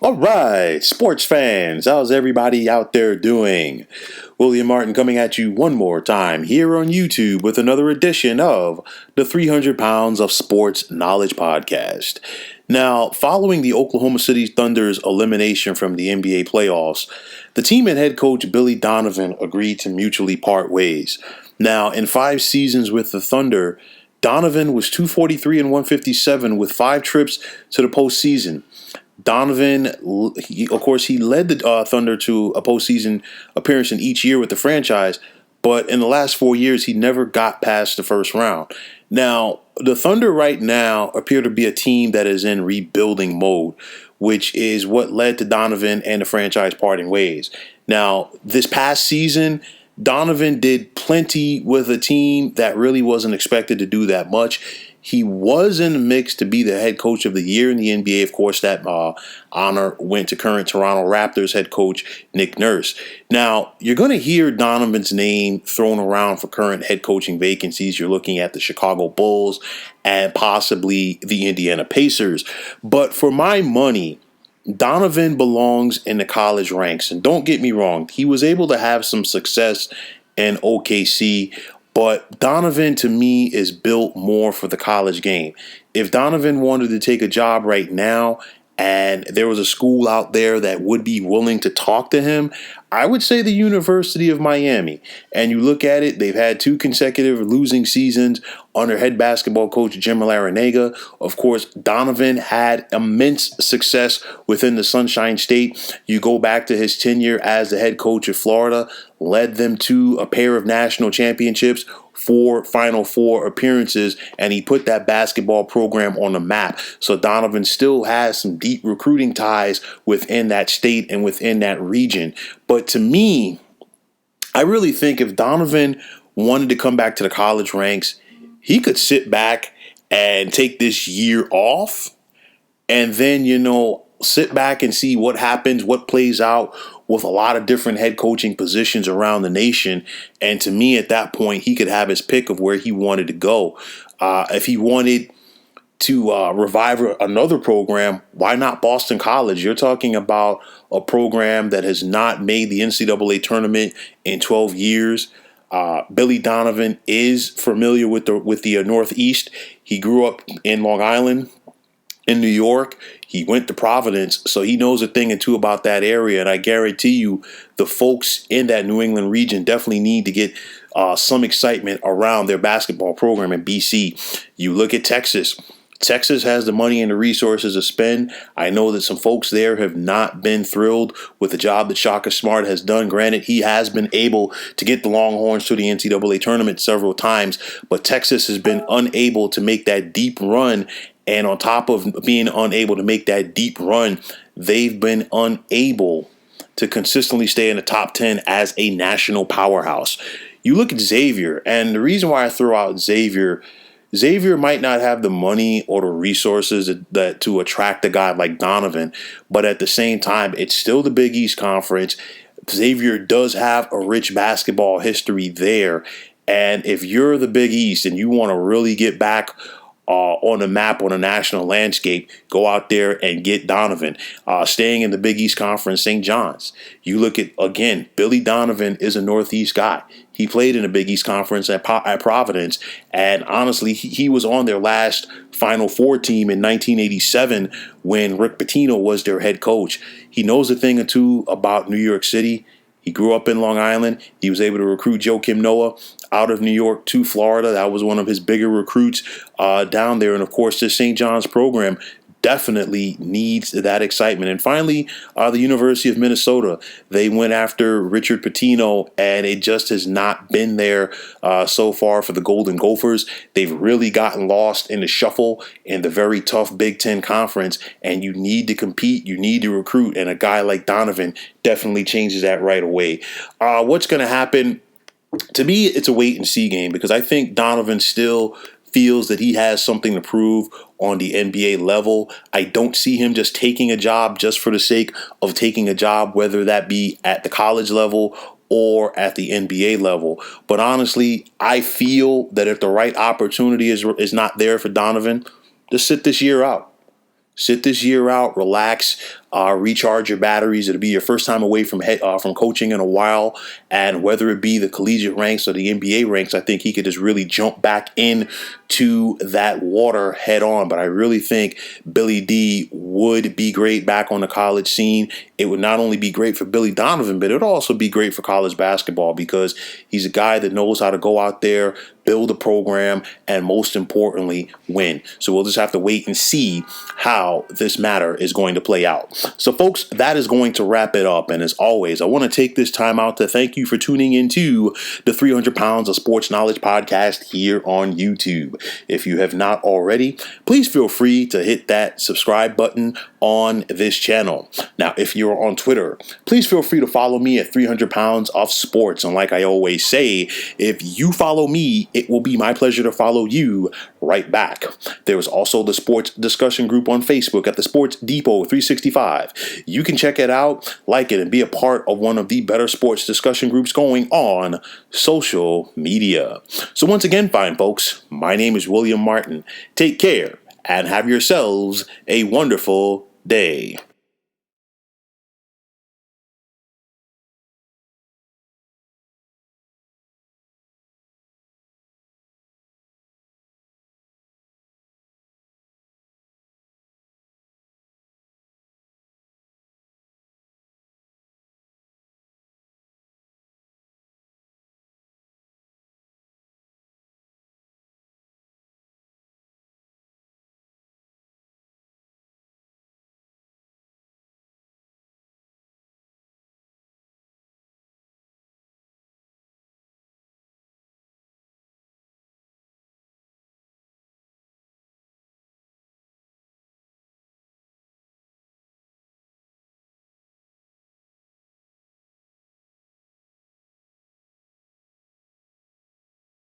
All right, sports fans, how's everybody out there doing? William Martin coming at you one more time here on YouTube with another edition of the 300 Pounds of Sports Knowledge Podcast. Now, following the Oklahoma City Thunder's elimination from the NBA playoffs, the team and head coach Billy Donovan agreed to mutually part ways. Now, in 5 seasons with the Thunder, Donovan was 243 and 157 with 5 trips to the postseason. Donovan, he led the Thunder to a postseason appearance in each year with the franchise, but in the last 4 years, he never got past the first round. Now, the Thunder right now appear to be a team that is in rebuilding mode, which is what led to Donovan and the franchise parting ways. Now, this past season, Donovan did plenty with a team that really wasn't expected to do that much. He was in the mix to be the head coach of the year in the NBA. Of course, that honor went to current Toronto Raptors head coach Nick Nurse. Now, you're going to hear Donovan's name thrown around for current head coaching vacancies. You're looking at the Chicago Bulls and possibly the Indiana Pacers. But for my money, Donovan belongs in the college ranks. And don't get me wrong, he was able to have some success in OKC, but Donovan, to me, is built more for the college game. If Donovan wanted to take a job right now and there was a school out there that would be willing to talk to him, I would say the University of Miami. And you look at it, they've had 2 consecutive losing seasons under head basketball coach Jim Larrañaga. Of course, Donovan had immense success within the Sunshine State. You go back to his tenure as the head coach of Florida, led them to a pair of national championships, 4 Final Four appearances, and he put that basketball program on the map. So Donovan still has some deep recruiting ties within that state and within that region. But to me, I really think if Donovan wanted to come back to the college ranks, he could sit back and take this year off and then, sit back and see what happens, what plays out with a lot of different head coaching positions around the nation. And to me, at that point, he could have his pick of where he wanted to go. If he wanted to revive another program, why not Boston College? You're talking about a program that has not made the NCAA tournament in 12 years. Billy Donovan is familiar with the Northeast. He grew up in Long Island, in New York. He went to Providence, so he knows a thing or two about that area. And I guarantee you, the folks in that New England region definitely need to get some excitement around their basketball program in BC. You look at Texas. Texas has the money and the resources to spend. I know that some folks there have not been thrilled with the job that Shaka Smart has done. Granted, he has been able to get the Longhorns to the NCAA tournament several times, but Texas has been unable to make that deep run. And on top of being unable to make that deep run, they've been unable to consistently stay in the top 10 as a national powerhouse. You look at Xavier, and the reason why I throw out Xavier might not have the money or the resources that to attract a guy like Donovan, but at the same time, it's still the Big East Conference. Xavier does have a rich basketball history there. And if you're the Big East and you want to really get back on the map, on a national landscape, go out there and get Donovan. Staying in the Big East Conference, St. John's. You look at, again, Billy Donovan is a Northeast guy. He played in the Big East Conference at Providence, and honestly, he was on their last Final Four team in 1987 when Rick Pitino was their head coach. He knows a thing or two about New York City. He grew up in Long Island. He was able to recruit Joakim Noah out of New York to Florida. That was one of his bigger recruits down there. And, of course, this St. John's program definitely needs that excitement. And finally, the University of Minnesota. They went after Richard Pitino, and it just has not been there so far for the Golden Gophers. They've really gotten lost in the shuffle in the very tough Big Ten Conference, and you need to compete, you need to recruit, and a guy like Donovan definitely changes that right away. What's going to happen? To me, it's a wait-and-see game because I think Donovan still feels that he has something to prove on the NBA level. I don't see him just taking a job just for the sake of taking a job, whether that be at the college level or at the NBA level. But honestly, I feel that if the right opportunity is not there for Donovan, just sit this year out. Sit this year out, relax. recharge your batteries. It'll be your first time away from coaching in a while, and whether it be the collegiate ranks or the NBA ranks, I think he could just really jump back in to that water head on. But I really think Billy D would be great back on the college scene. It would not only be great for Billy Donovan, but it would also be great for college basketball because he's a guy that knows how to go out there, build a program, and most importantly, win. So we'll just have to wait and see how this matter is going to play out. So folks, that is going to wrap it up. And as always, I want to take this time out to thank you for tuning into the 300 Pounds of Sports Knowledge podcast here on YouTube. If you have not already, please feel free to hit that subscribe button on this channel. Now, if you're on Twitter, please feel free to follow me at 300 Pounds of Sports. And like I always say, if you follow me, it will be my pleasure to follow you right back. There is also the sports discussion group on Facebook at the Sports Depot 365. You can check it out, like it, and be a part of one of the better sports discussion groups going on social media. So once again, fine folks, my name is William Martin. Take care and have yourselves a wonderful day.